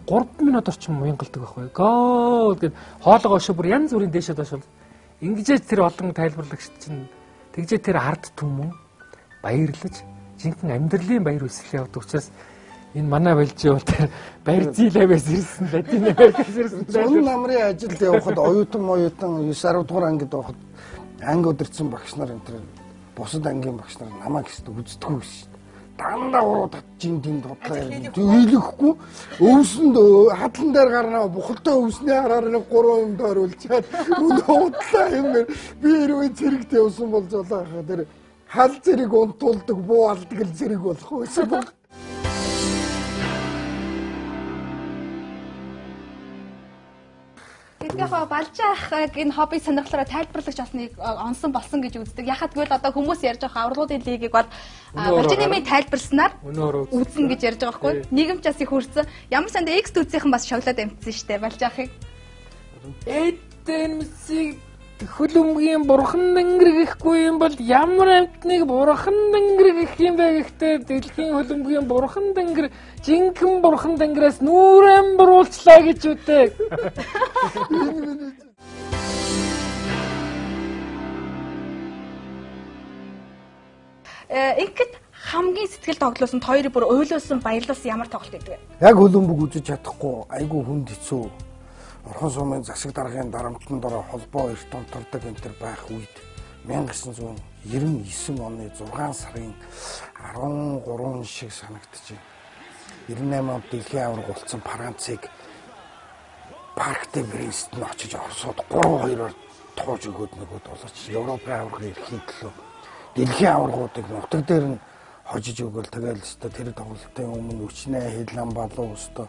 3 минут орчим уянгалдаг байхгүй. Гоо гэд хоолойгоо шүү бүр янз бүрийн дээшээ доош бол ингэж тэр олон тайлбарлагч чинь тэгжээ тэр ард түмэн баярлаж жинхэнэ амьдралын баяр хүсэл явдаг учраас энэ манай балжаа бол тэр Бразилиас ирсэн Латин Америкээс ирсэн. Зүүн намрын ажилд явхад оюутан 9 10 дугаар ангид явхад анги өдөрцөн багш нар энэ бусад ангийн багш нар намайг хэвчээ үздэггүй шүү дээ. Дандаа уруу татжин тэнд бодлоо юм. Үйлэхгүй өвсөнд хадлан дээр гарнаа бухалтай өвснээ хараар нэг 3 юм дооруулчаад удлаа юм би хэрвээ зэрэгт явсан бол золоо хаа тэр хал зэрэг унтуулдаг буу алдаг л зэрэг болох байсан баг. Тэгэхээр балжаах энэ хобби сонирхлоороо тайлбарлагч болсныг онсон болсон гэж үздэг. Яхад гэвэл одоо хүмүүс ярьж байгаа авралуудын лигийг бол балжинымын тайлбарснаар үзнэ гэж ярьж байгаа байхгүй. Нийгэмч бас их хүрсэн. Ямар санд X үзийнхэн бас шоглоод амтсан шүү дээ балжаахыг. Эдэн Мессиг хөлөмгийн бурхан дангэргэхгүй юм бол ямар амтныг бурхан дангэргэх юм бэ гэхдээ дэлхийн хөлөмгийн бурхан дангэр жинхэнэ бурхан данграас нүрэн буруулчлаа гэж үтэй. Ингээд хамгийн сэтгэл тоглосон хоёрыг бүр ойлуулсан баярлуулсан ямар тоглолт гэдэг вэ? Яг хөлбөмбөг үзэж чадахгүй айгүй хүнд хэцүү. Орхон сумын засаг даргын дарамтны дор холбоо эрт онтордог энэ төр байх үед 1999 оны 6 сарын 13 шиг санагдчихэ. 98 онд дэлхийн аварга болсон Францыг Парк де Брест нь очиж Оросод 3-2-оор тууж өгөөд нөгөөд болооч Европын аваргын эрхийн төлөө дэлхийн аваргуудыг нутаг дээр нь хожиж өгөөл тэгэл өстө тэр тоглолтын өмнө өчнээ хилэн балуу өстө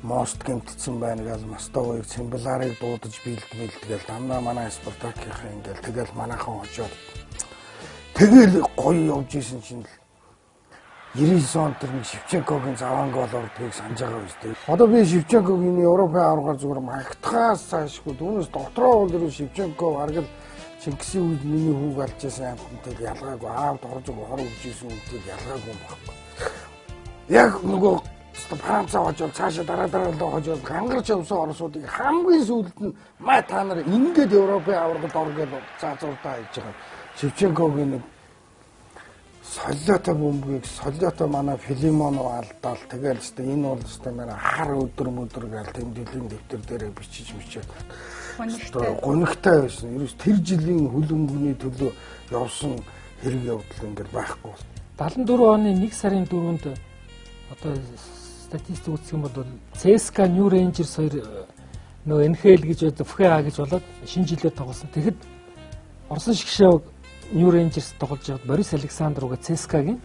мост гэмтсэн байна гэж мостовыг цимбаларыг дуудаж бэлтгэл дамнаа манай Спартакийнхаа ингээл тэгэл манайхан хожоод тэгэл гоё явж исэн чинь 99 он тэр Шевченкогийн заван гол ордгийг санаж байгаа үстэй. Одоо би Шевченкогийн Европын аваргаар зүгээр магтахаас цаашгүй түүнээс дотроо бол тэр Шевченко аргал Чингисийн үед миний хүүг алж байсан амттай ялгаагүй аавд орж хор өгж исэн үгтэй ялгаагүй юм байна. Яг нөгөө Франц очоод цаашаа дараа л хожоод хангарч явсан орсуудыг хамгийн сүүлд нь маа та нар ингээд Европын аваргад оргоод заазууртаа хийж байгаа. Шевченкогийн нэг солиотой бөмбөгийг солиотой манай Филимонов алдаал тэгэл өстө энэ бол өстө манай хар өдөр гээл тэмдэглэлийн дэвтэр дээрээ бичиж мичээд гонигтай байсан. Ерөөс тэр жилийн хөлбөмбөгийн төлөө явсан хэрэг явдал ингээд байхгүй. 74 оны 1 сарын 4-нд одоо статистик үзэх юм бол CSKA New Rangers хоёр нөө NHL гэж ФХА гэж болоод шинэ жилээр тоглосон. Тэгэхэд Орсон шгшээ New Rangers тоглож байгаад Борис Александр уга CSKA-гийн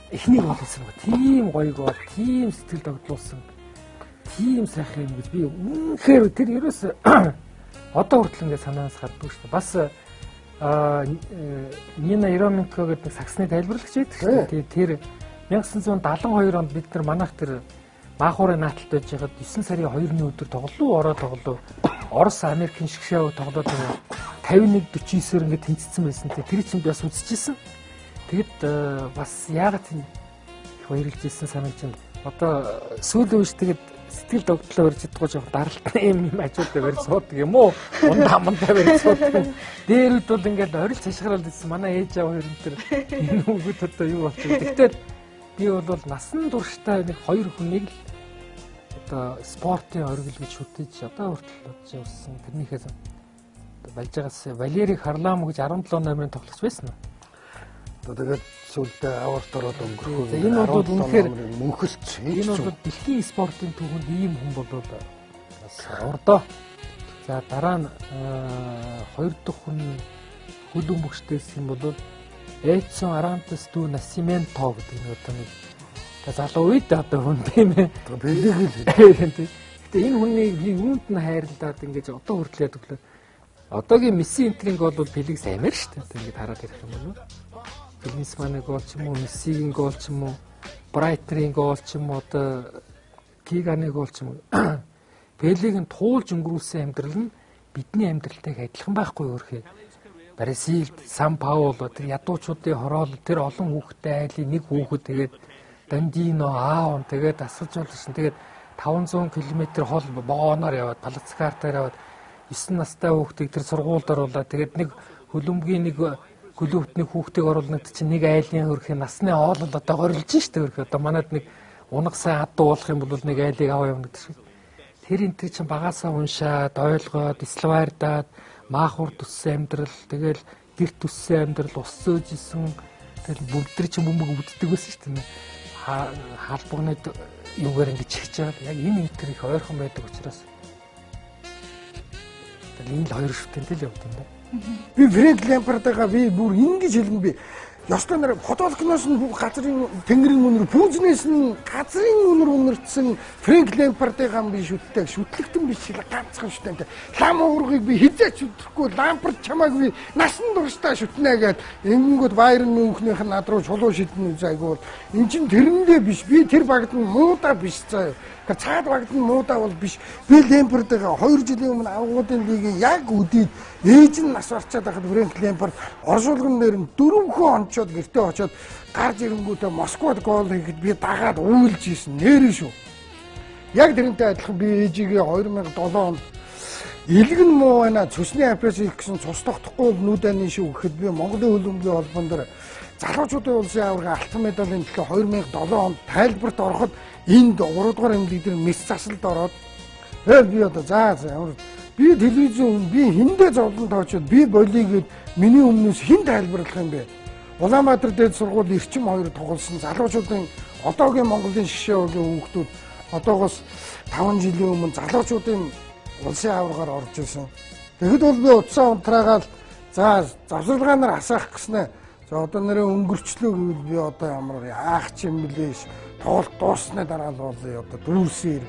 эхний гол хийсэн байгаа. Тийм гоё гол, тийм сэтгэл тогтлуулсан. Тийм сайхан юм гэж би үнэхээр тэр ерөөс одоо хүртэл ингээд санаанаас гадгүй шүү дээ. Бас Нина Еременко гэдэг саксны тайлбарлагч байдаг шүү дээ. Тэр 1972 онд бид нар манайх тэр Маахуурын нааталт байж байгаад 9 сарын 2-ны өдөр тоглоо. Орос Америкийн шгшээ тоглоод 51-49-ээр ингээд тэнцсэн байсан. Тэр чинь би бас үзчихсэн. Тэгэд бас яагаад тийм их баярлжсэн санаа чинь одоо сүүлийн үеч тэгэд сэтгэл догтлоо барьж чаддгүй жоох даралтны юм ажуулдаг барьж суудаг юм уу? Ундаа мандаа барьж суудаг. Дээр үед бол ингээд орил цашгараад ирсэн. Манай ээж аав хоёр энэ энэ хүүхэд одоо юу болчих. Тэгтээ би бол насан туршдаа нэг хоёр хүнийг л одоо спортын оргил гэж шүтэж одоо хүртэл бодож явсан. Тэрнийхээ болж байгаас Валери Харламов гэж 17 номерын тоглогч байсан уу? Одоо тэгээд сүлдээ аварт ороод өнгөрөх. Энэ бол үнэхээр мөнхөлч. Энэ бол дэлхийн спортын түүхэнд ийм хүн бол бас ордоо. За дараа нь 2 дахь хүн хөлбөмбөгчдээс юм бол Эдсон Арантес дүү Насименто гэдэг нэг одоо нэг залуу үед одоо хүн тийм ээ. Бэлэг л. Гэтэ энэ хүнийг би үүнд нь хайрлаад ингэж одоо хүртэл яд өглөө. Одоогийн Месси энтрийн гол бол Пелегс амир шүү дээ. Ингэж хараад ирэх юм бол. Гризманны гол ч юм уу, Мессигийн гол ч юм уу, Брайтерийн гол ч юм уу, одоо Киганы гол ч юм уу. Пелегийн туулж өнгөрүүлсэн амьдрал нь бидний амьдралтайг адилхан байхгүй өөрхий. Бразилд, Сан Пауло тэр ядуучуудын хороол тэр олон хүүхэдтэй айлын нэг хүүхэд тэгээд Дандино аав тэгээд асууж болно шин тэгээд 500 км хол богоноор яваад Палацкартаар яваад 9 настай хүүхдийг тэр сургуульд оруулаад тэгээд нэг хөлбөмбөгийн нэг хөлөвтний хүүхдийг оруулнад чинь нэг айлын хөрхийн насны хоол одоо горилж штэ хөрх одоо манад нэг унах сайн адуу болох юм бол нэг айлыг аваа явна гэдэг шиг тэр энэ чинь багаасаа уншаад ойлгоод словардаад Маахур төссөн амьдрал тэгэл гэрт төссөн амьдрал ус зөөжсэн тэгэл бүгд чинь бөмбөг үддэг байсан шүү дээ. Хаалбагнад юугаар ингэж чигч байгаа. Яг энэ интер их ойрхон байдаг учраас тэгэл энэ л хоёр шүтэнтэй л явд юм да. Би Фрэнк Лэмпардаа би бүр ингэж хэлэн би ёстой нэр фотолкноос нь газрын тэнгэрийн үнэр пүүзнээс нь газрын үнэр үнэртсэн Фрэнк Лэмпардаа би шүтдэг шүтлэгтэн биш ганцхан шүтэнтэй лам уургыг би хизээч шүтгэхгүй лампард чамааг би насан туршдаа шүтнэ гэд ингэнгүүт Байерн Мюнхнийх нь над руу чулуу шидэн зайгуул эн чин тэрэндээ биш би тэр багт нь муудаа биш заа Тэгэхээр цаад багт нь муудаа бол биш. Би Лэмпардгаа 2 жилийн өмнө авгуудын лигийн яг үдээд ээж нь нас барчаад байхад Фрэнк Лэмпард оршуулган дээр нь 4 хүн онцоод гэртээ очоод гарч ирэнгүүтээ Москвад гол хийхэд би дагаад уйлж ийсэн нэрэн шүү. Яг тэрнтэй адилхан би ээжигээ 2007 онд илгэн муу байна цөсний апрес хийх гэсэн цус тогтохгүй нүдэний шүү гэхэд би Монголын хөлбөмбөгийн холбоон дээр залуучуудын улсын аварга алтан медалийн төлөө 2007 онд тайлбарт ороход энд 3 дугаар эмнэлэг дээр мэс засалд ороод тэгэл би одоо ямар би телевизэн би хиндэ зовлон тоочод би болигээд миний өмнөөс хэн тайлбарлах юм бэ? Улаанбаатар дээд сургууль эрчим 2 тоглосон залуучуудын одоогийн Монголын шгшээ өгийн хүүхдүүд одоогоос 5 жилийн өмнө залуучуудын улсын аваргаар орж ирсэн. Тэгэхэд бол би утсаа унтраагаал за завсарлагаанаар асаах гэснээр за одоо нэрээ өнгөрчлөө гэвэл би одоо ямар яах ч юм блээш тоглолт дуусны дараа л болъё одоо дүүсээр.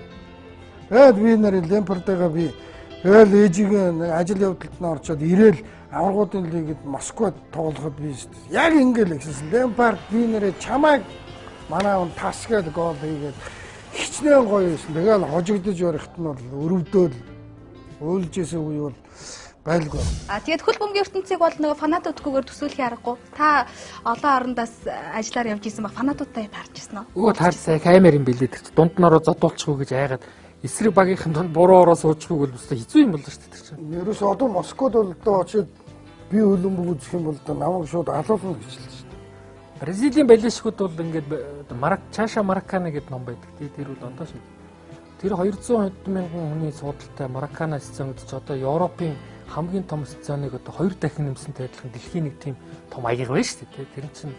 Тэгээд би нэр Лэмпардгаа би тэгэл ээжигээ ажил явдалд нь орчоод ирээл аваргуудын лигэд Москвад тоглоход би яг ингээл гэсэн Лэмпард би нэрээ чамайг манай он тасгээд гол хийгээд хичнээн гоё байсан. Тэгэл хожигдож барихт нь бол өрөвдөөл уйлжсэн үе бол байлгүй. Тэгээд хөлбөмбөгийн ертөнцийг бол нөгөө фанатуудгүйгээр төсөөлөх аргагүй. Та олон орондоос ажиллаар явж исэн баг фанатуудтай таарч ирсэн үү? Өө таарч сая камерын бэлээд дунд нороо зодуулчихгүй гэж айгаад эсрэг багийнхан донд буруу ороо суучгүй бол өстой хэцүү юм болж шүү дээ. Ерөөс одоо Москвад бол одоо очиод би хөлбөмбөг үзэх юм бол намайг шууд алуулна гэж хэлсэн шүү дээ. Бразилийн балишгууд бол ингээд Чаша Маракана гэдэг ном байдаг. Тэр бол одоо шүү. Тэр 200 мянган хүний суудалтай Маракана сцен гэж одоо Европын хамгийн том сценыг одоо 2 дахин нэмсэнтэй адилхан дэлхийн нэг тийм том аяг байна шүү дээ. Тэр чинь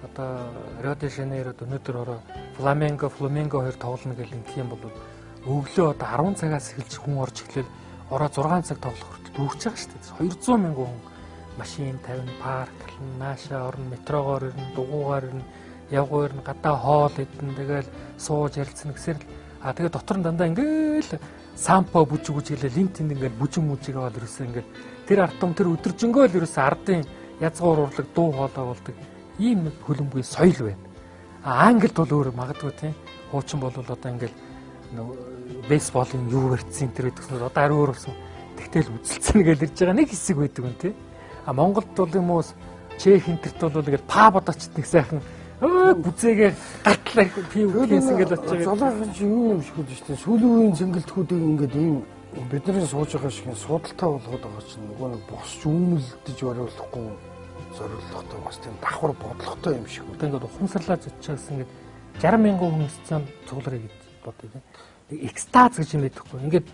одоо Рио де Жанейрод өнөөдөр ороо Фламенго 2 тоглоно гэх юм бол өглөө одоо 10 цагаас эхэлж хүн орж эхлээл ороо 6 цаг тоглох хүртэл дүүрч байгаа шүү дээ. 200 мянган хүн машин тавина, парк, нааша орно, метрогоор ирнэ, дугуугаар ирнэ, явгуур ирнэ, гадаа хоол идэн тэгэл сууж ярилцсан гэсээр тэгээд дотор нь дандаа ингээл сампо бүжиг гэлээ линт ингээл бүжин мүжигээ бол ерөөсөө ингээл тэр артум тэр өдөржингөө л ерөөсөө ардын язгуур урлаг дуу хоолой болдог ийм нэг хөлбөмбөгийн соёл байна. Англид бол өөр магадгүй тийм хуучин бол одоо ингээл бейсболын юу барьцсан тэр гэдгснээр одоо ари өөр болсон. Тэгтэл үзэлцэн гэж ирж байгаа нэг хэсэг байдаг юм тийм. Монголд бол юм уу Чех интерт бол ингээд паб очт нэг сайхан бүзээгээ гатлаа пив хийсэн гэж очиж байгаа. Золоогийн чи юу юм шиг үү шүү дээ. Сүүлийн үеийн цэнгэлтгүүдийг ингээд ийм бидний сууж байгаа шиг судалтай болгоод байгаа чинь нөгөө нэг босч үүмэлдэж бариулахгүй зориулттой бас тийм давхар бодлоготой юм шиг үү. Ингээд ухамсарлаж очиж ингээд 60 мянган хүн сцен цугларыг гэж бодъё. Экстаз гэж юм байдаг хгүй. Ингээд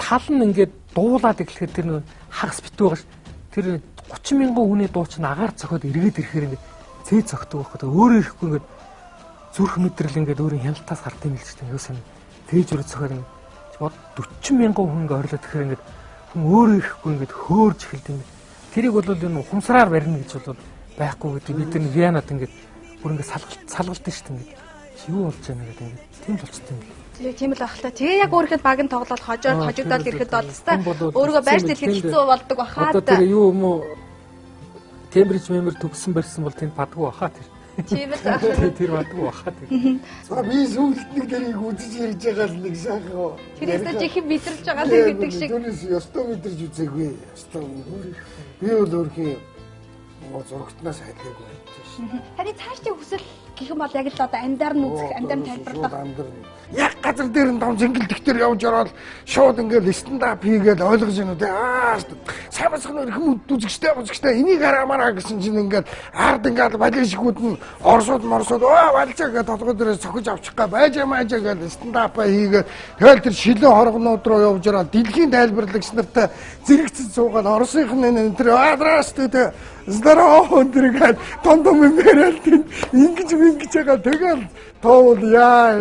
тал нь ингээд дуулаад эхлэхэд тэр нэг хагас битүү байгаа ш. Тэр 30 мянган хүний дуу чинь агаар цохоод эргээд ирэхээр ингээд цээ цогтөг байхгүй. Өөрөө ирэхгүй ингээд зүрх мэдрэл ингээд өөрийн хяналтаас гарт юм л шүү дээ. Юусэн тээж өрөө цохоод ингээд 40 мянган хүн ингээд орилоод ирэхээр ингээд хүн өөрөө ирэхгүй ингээд хөөрж эхэлдэг юм. Тэрийг бол энэ ухамсараар барина гэж бол байхгүй гэдэг. Бид нар Вианад ингээд бүр ингээд салгалт шүү дээ. Юу болж байна гэдэг ингээд тийм л болчтой юм. Тийм л байх л та. Тэгээ яг өөрөөхөд баг нь тоглоод хожигдоод ирэхэд бол теста өөрийгөө байрт хэлэхэд хэцүү болдог бахаа. Одоо тэр юу юм уу? Кембриж мемber төгссөн барьсан бол тэнд падгүй бахаа тэр. Тийм л тэр падгүй бахаа тэр. За би сүүлд нэг дэрийг үзэж ярьж байгаа л нэг сайхан. Тэрээс чихэн бидрэлж байгаа л гэдэг шиг. Тэрнээс ёстой мэдэрж үзээгүй. Ёстой. Би бол өөрхийн зурагтнаас хайлаагүй байж шээ. Харин цаашдын хүсэл гэх юм бол яг л одоо амьдаар нь үзэх, амьдаар нь тайлбарлах. Яг газар дээр нь том зингэлдэгтэр явж ороод шууд ингээл стендап хийгээл ойлгож байна үү те. Сайн бацхан хүмүүс үзэгчтэй энийг хараамаараа гэсэн чинь ингээл ард ингээл балишгүүд нь орсууд валжаа гэж толгой дээрээ цохиж авчих га байж маажаа гэж стендап хийгээл тэгэл тэр шилэн хоргонууд руу явж ороод дэлхийн тайлбарлагч нартай зэрэгцэн суугаад орсынх нь тэр адрастэй те здорово өндргээд тондом мэрэл ингэж байгаа тэгэл тоол яа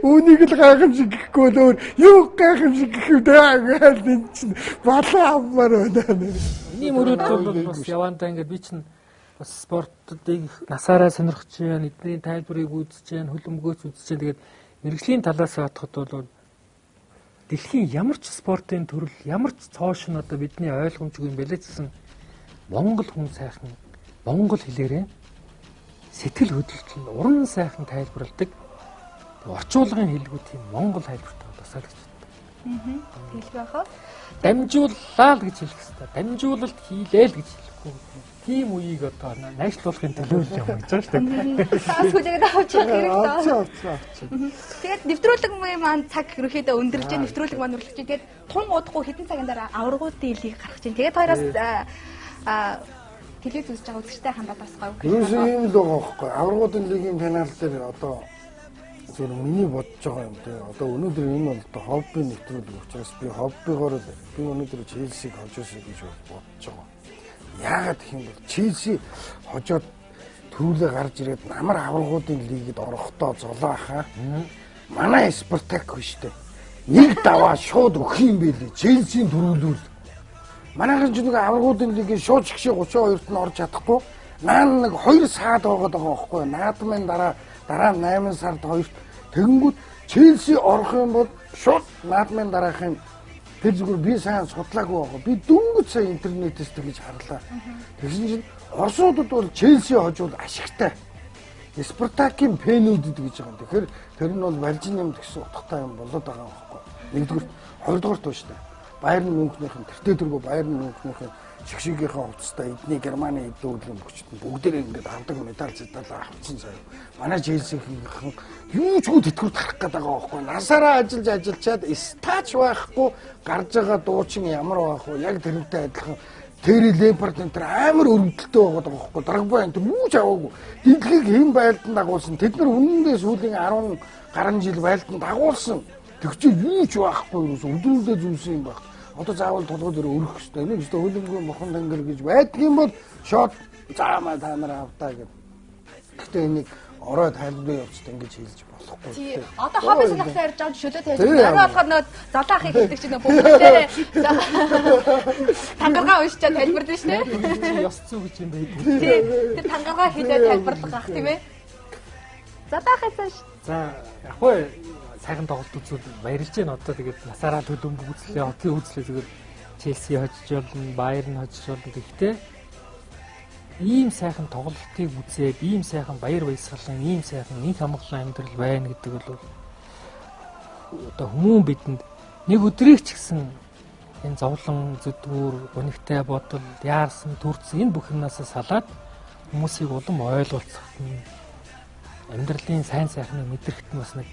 үнийг л гайхамшиг гэхгүй өөр юу гайхамшиг гэхгүй дээ энэ чинь балаа аммаар байна. Эний мөрөд бол бас явандаа ингээд би чинь бас спортыг насаараа сонирхож байна, эдний тайлбарыг үзэж байна, хөлбөмбөгөөс үзэж байна. Тэгээд мэрэгжлийн талаас хатахад бол дэлхийн ямар ч спортын төрөл, ямар ч цоош нь одоо бидний ойлгомжгүй юм бэлээ гэсэн Монгол хүн сайхан монгол хэлээрээ сэтгэл хөдлөлт нь уран сайхан тайлбарладаг Орчуулгын хэлгүй тийм Монгол тайлбартай болосоо гэж боддог. Хэлэх байх уу? Дамжууллаа л гэж хэлэх хэрэгтэй. Дамжуулалт хийлээ л гэж хэлэхгүй. Тийм үеийг одоо найшлуулахын төлөө юм гэж байгаа шүү дээ. Таас хүлээгээд авч явах хэрэгтэй. Авч. Тэгээд нэвтрүүлэг маань цаг ерөөхдөө өндөрж, нэвтрүүлэг маань өрлөж. Тэгээд тун удахгүй хэдэн цагийн дараа аваргуудын илийг гаргаж чинь. Тэгээд хоёроос телевиз үзэж байгаа үзэгчтэй хандаад бас гоё. Юу юм л байгаа байхгүй. Аваргуудын лигийн финал дээр одоо зөв миний бодож байгаа юм те. Одоо өнөөдөр энэ бол одоо хобби нэвтрүүлэг учраас би хоббигоор л би өнөөдөр Челсиг хожоосоо гэж бодож байгаа. Яагаад гэх юм бол Челси хожоод төрүүлээ гарч ирээд намар аваргуудын лигэд орохдоо золоохаа. Манай Спартак биш үү? Нэг даваа шууд өгөх юм байлээ. Челсийн төрүүлүүл. Манайхан ч нэг аваргуудын лигийн шууд шгшээ 32-т нь орж чадахгүй. Наа нэг 2 саад байгаад байгаа байхгүй. Наадмын дараа 8 сард 2-т тэгэнгүүт Челси орох юм бол шууд наадмын дараахын тэр зүгээр би сайн судлаагүй байгаа. Би дөнгөж сая интернетээс тэгж харлаа. Тэгсэн чинь орсуудад бол Челси хожууд ашигтай. Спартакийн фэнүүдэд гэж байгаа юм. Тэгэхээр тэр нь бол Валжин юм гэсэн утгатай юм болоод байгаа юм байхгүй. Нэгдүгээр, хоёрдугаар тууштай. Байерн Мюнхнийхэн тэртээ тэргүй Байерн Мюнхнийхэн шгшигийнхаа хувцастай эдний Германы эдлүүлэн бүгд бүгдээр ингээд авдаг медаль зэтал авчихсан сая. Манай Челсиийнхэн юу ч үгүй тэтгэврт харах гээд байгаа байхгүй. Насаараа ажиллачаад стач байхгүй гарч байгаа дуучин ямар байх вэ? Яг тэрнтэй адилхан Тэри Лемпард энэ амар өрөвдөлтөй байгаа байхгүй. Драгба энэ юу ч аваагүй. Дэлхийг хэн байлдан дагуулсан. Тэд нар үнэндээ сүүлийн 10 гаруй жил байлдан дагуулсан. Тэгвэл юу ч байхгүй юус өдрөдөө зүйлсэн юм баг. Одоо заавал толгой дээр өрөх хэрэгтэй. Нэг өстө хөлбөмбөг мохон тангар гэж байдаг юм бол шот заамаа та нараа автаа гэдэг. Гэхдээ энийг орой тайлбар явуулж ингэж хэлж болохгүй. Тий. Одоо хобби сонирхлоо ярьж байгаа шөлөө тавьж байна. Орой болохоор нөө залаахыг хэлдэг чинь бүгдээрээ тангаргаа уншчаад тайлбарлаж шнэ. Ёс зүй гэж юм байдаг. Тий. Тэр тангаргаа хэлээд тайлбарлах гах тийм ээ. Залаахаас ш. За яг хөө сайхан тоглолт үзүүл баярлж байна. Одоо тэгээд насаараа төлөмбөг үзлээ, хотын үзлээ зүгээр Челси хожиж болно, Байерн хожиж болно гэхдээ ийм сайхан тоглолтыг үзээд, ийм сайхан баяр баясгалан, ийм сайхан инх амгалан амьдрал байна гэдэг бол одоо хүмүүн бидэнд нэг өдрийг ч гэсэн энэ зовлон, зүдгүүр, гонигтай бодол, яарсан, төрцөн энэ бүх юмнаас салаад хүмүүсийг улам ойлгуулцах нь амьдралын сайн сайхныг мэдрэхт нь бас нэг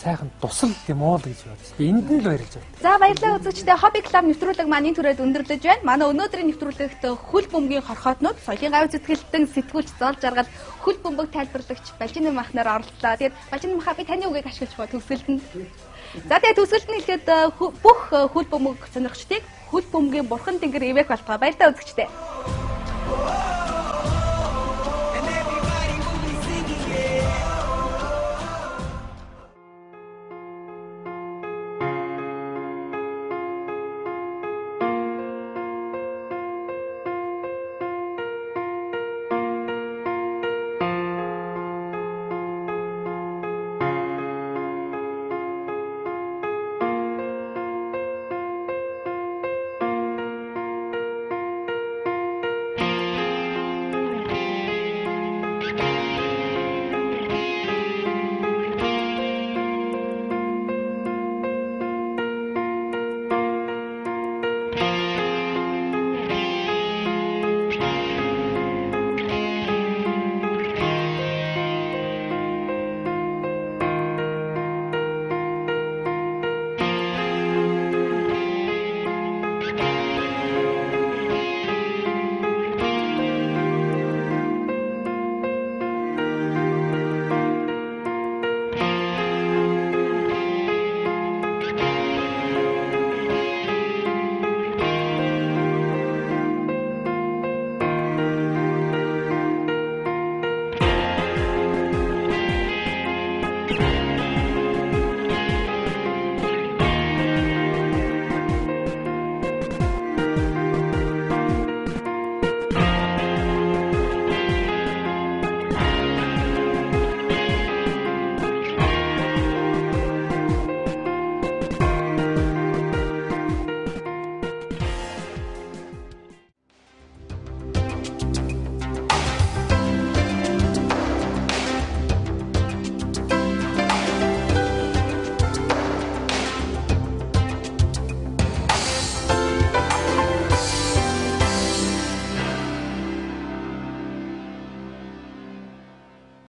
сайхан тусал юм уу л гэж бодсон. Би энд нь л баярлж байна. За баярлалаа үзэгчдээ Хобби клуб нэвтрүүлэг маань энэ түрээд өндөрлөж байна. Манай өнөөдрийн нэвтрүүлэгт хөл бөмбөгийн хорхоотнууд, соёлын гав зүтгэлтэн, сэтгүүлч, зол жаргал, хөл бөмбөг тайлбарлагч Балжин махнаар орлоо. Тэгээд Балжин махаа би таны үгийг ашиглаж байгаа төгсгөлтөнд. За тэгээд төгсгөлтөнд хэлэхэд бүх хөл бөмбөг сонирхчдыг хөл бөмбөгийн бурхан тэнгэр ивэх болтгоо. Баярлалаа үзэгчдээ.